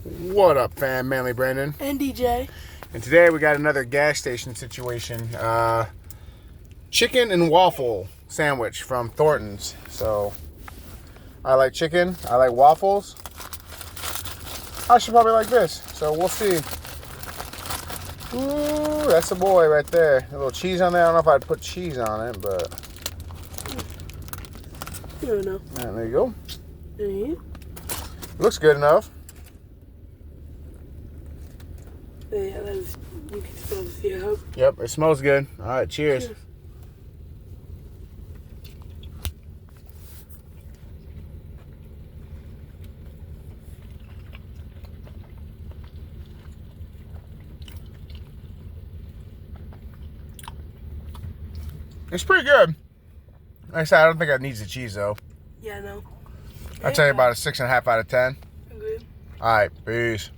What up, fam? Manly Brandon. And DJ. And today we got another gas station situation. Chicken and waffle sandwich from Thornton's. So, I like chicken. I like waffles. I should probably like this. So, we'll see. Ooh, that's a boy right there. A little cheese on there. I don't know if I'd put cheese on it, but... You don't know. And there you go. Mm-hmm. Looks good enough. Yeah, you can still see it. Yep, it smells good. All right, cheers. Cheers. It's pretty good. Like I said, I don't think it needs the cheese though. Yeah, no. I'd tell you about a 6.5 out of 10. Good. All right, peace.